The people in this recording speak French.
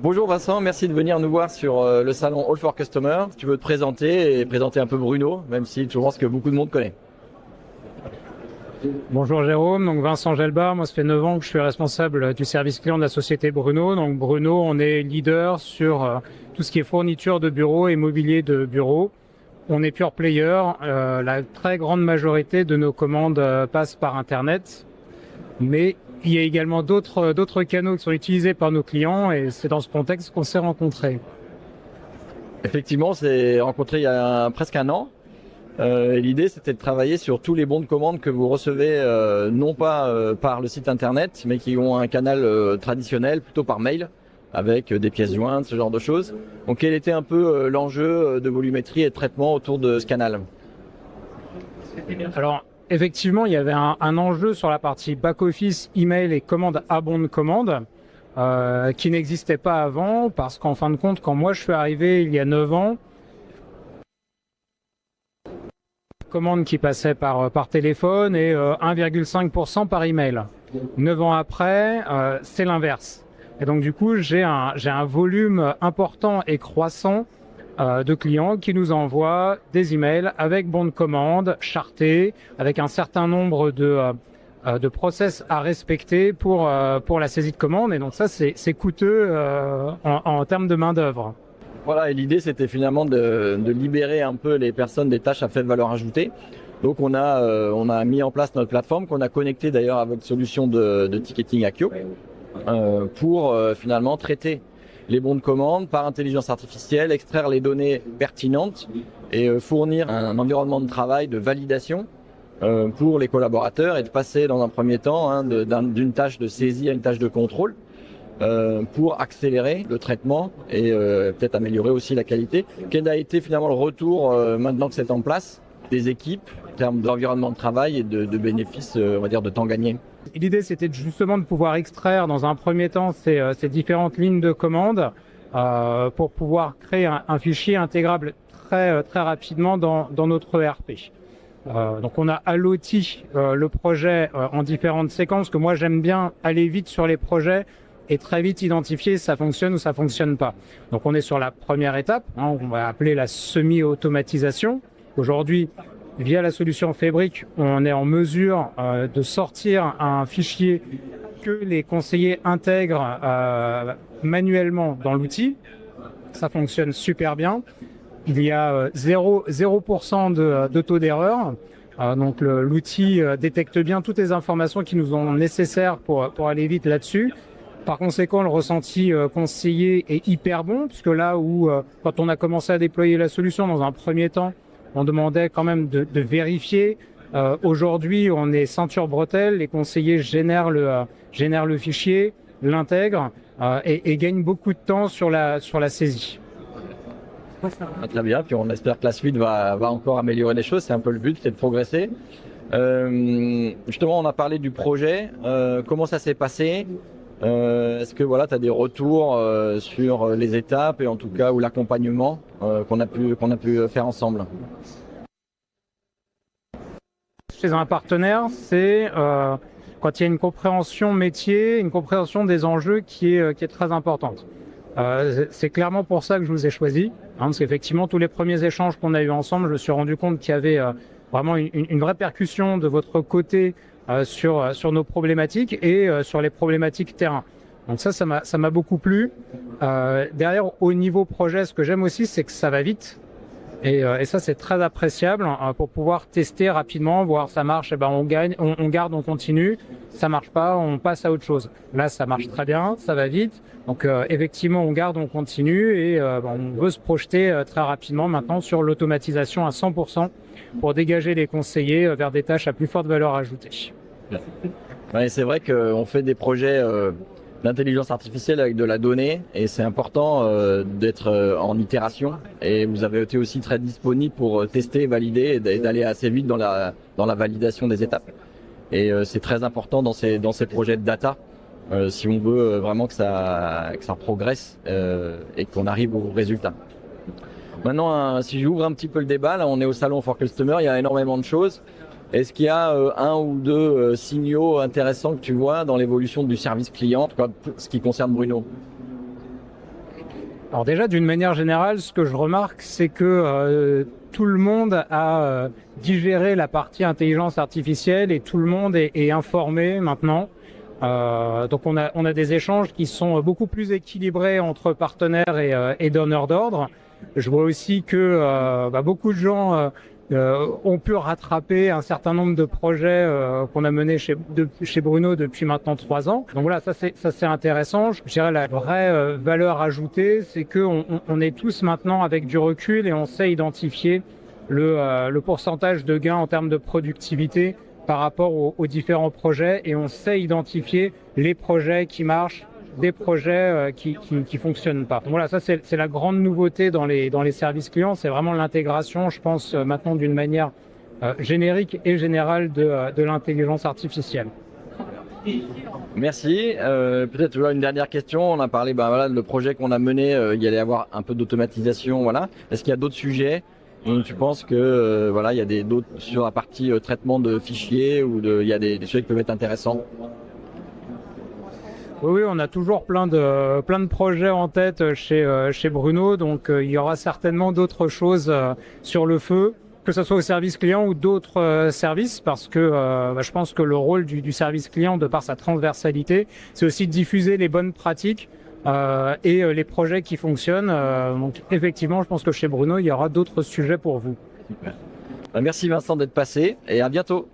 Bonjour Vincent, merci de venir nous voir sur le salon All for Customer. Tu veux te présenter et présenter un peu Bruno, même si je pense que beaucoup de monde connaît. Bonjour Jérôme, donc Vincent Gelbar, moi ça fait 9 ans que je suis responsable du service client de la société Bruno. Donc Bruno, on est leader sur tout ce qui est fourniture de bureaux et mobilier de bureaux. On est pure player, la très grande majorité de nos commandes passent par Internet, mais il y a également d'autres canaux qui sont utilisés par nos clients et c'est dans ce contexte qu'on s'est rencontrés. Effectivement, on s'est rencontrés il y a presque un an. L'idée, c'était de travailler sur tous les bons de commande que vous recevez, non pas par le site internet, mais qui ont un canal traditionnel, plutôt par mail, avec des pièces jointes, ce genre de choses. Donc, quel était un peu l'enjeu de volumétrie et de traitement autour de ce canal? Alors, effectivement, il y avait un enjeu sur la partie back-office, email et commande à bon de commande qui n'existait pas avant, parce qu'en fin de compte, quand moi je suis arrivé il y a 9 ans, commande qui passait par téléphone et 1,5% par email. 9 ans après, c'est l'inverse. Et donc du coup, j'ai un volume important et croissant de clients qui nous envoient des emails avec bon de commande, chartés, avec un certain nombre de process à respecter pour la saisie de commande. Et donc ça, c'est coûteux en termes de main d'œuvre. Voilà, et l'idée c'était finalement de libérer un peu les personnes des tâches à faible valeur ajoutée. Donc on a mis en place notre plateforme qu'on a connectée d'ailleurs à votre solution de ticketing Akio pour finalement traiter les bons de commande par intelligence artificielle, extraire les données pertinentes et fournir un environnement de travail de validation pour les collaborateurs et de passer dans un premier temps d'une tâche de saisie à une tâche de contrôle. Pour accélérer le traitement et peut-être améliorer aussi la qualité. Quel a été finalement le retour maintenant que c'est en place des équipes en termes d'environnement de travail et de bénéfices, on va dire, de temps gagné? L'idée, c'était justement de pouvoir extraire dans un premier temps ces différentes lignes de commande pour pouvoir créer un fichier intégrable très rapidement dans notre ERP. Donc on a alloti le projet en différentes séquences, que moi j'aime bien aller vite sur les projets et très vite identifier si ça fonctionne ou ça fonctionne pas. Donc on est sur la première étape, on va appeler la semi-automatisation. Aujourd'hui, via la solution Fabric, on est en mesure de sortir un fichier que les conseillers intègrent manuellement dans l'outil. Ça fonctionne super bien. Il y a 0% de taux d'erreur. Donc l'outil détecte bien toutes les informations qui nous sont nécessaires pour aller vite là-dessus. Par conséquent, le ressenti conseillé est hyper bon, puisque là où, quand on a commencé à déployer la solution dans un premier temps, on demandait quand même de vérifier. Aujourd'hui, on est ceinture bretelle, les conseillers génèrent le fichier, l'intègrent et gagnent beaucoup de temps sur la saisie. Très bien, puis on espère que la suite va encore améliorer les choses, c'est un peu le but, c'est de progresser. Justement, on a parlé du projet, comment ça s'est passé? Est-ce que voilà, tu as des retours sur les étapes et en tout cas ou l'accompagnement qu'on a pu faire ensemble? Chez un partenaire, c'est quand il y a une compréhension métier, une compréhension des enjeux qui est très importante. C'est clairement pour ça que je vous ai choisi, parce qu'effectivement tous les premiers échanges qu'on a eu ensemble, je me suis rendu compte qu'il y avait vraiment une répercussion de votre côté sur nos problématiques et sur les problématiques terrain. Donc ça m'a beaucoup plu. Derrière, au niveau projet, ce que j'aime aussi, c'est que ça va vite. Et ça, c'est très appréciable pour pouvoir tester rapidement, voir ça marche, et ben on garde, on continue. Ça marche pas, on passe à autre chose. Là, ça marche très bien, ça va vite. Donc effectivement, on garde, on continue et on veut se projeter très rapidement maintenant sur l'automatisation à 100% pour dégager les conseillers vers des tâches à plus forte valeur ajoutée. Ouais, c'est vrai qu'on fait des projets d'intelligence artificielle avec de la donnée et c'est important d'être en itération et vous avez été aussi très disponible pour tester, valider et d'aller assez vite dans la validation des étapes. Et c'est très important dans ces projets de data si on veut vraiment que ça progresse et qu'on arrive aux résultats. Maintenant, si j'ouvre un petit peu le débat, là on est au salon For Customer, il y a énormément de choses. Est-ce qu'il y a un ou deux signaux intéressants que tu vois dans l'évolution du service client, en tout cas ce qui concerne Bruno? Alors déjà, d'une manière générale, ce que je remarque, c'est que tout le monde a digéré la partie intelligence artificielle et tout le monde est informé maintenant. Donc on a des échanges qui sont beaucoup plus équilibrés entre partenaires et donneurs d'ordre. Je vois aussi que beaucoup de gens ont pu rattraper un certain nombre de projets qu'on a menés chez Bruno depuis maintenant 3 ans. Donc voilà, ça c'est intéressant. Je dirais la vraie valeur ajoutée, c'est que on est tous maintenant avec du recul et on sait identifier le pourcentage de gains en termes de productivité par rapport aux différents projets, et on sait identifier les projets qui marchent des projets qui fonctionnent pas. Donc voilà, ça c'est la grande nouveauté dans les services clients, c'est vraiment l'intégration, je pense maintenant d'une manière générique et générale de l'intelligence artificielle. Merci. Peut-être une dernière question. On a parlé le projet qu'on a mené, il y allait avoir un peu d'automatisation. Voilà. Est-ce qu'il y a d'autres sujets où tu penses que il y a d'autres sur la partie traitement de fichiers, ou il y a des sujets qui peuvent être intéressants? Oui, on a toujours plein de projets en tête chez Bruno, donc il y aura certainement d'autres choses sur le feu, que ce soit au service client ou d'autres services, parce que je pense que le rôle du service client, de par sa transversalité, c'est aussi de diffuser les bonnes pratiques et les projets qui fonctionnent. Donc effectivement, je pense que chez Bruno, il y aura d'autres sujets pour vous. Super. Merci Vincent d'être passé, et à bientôt.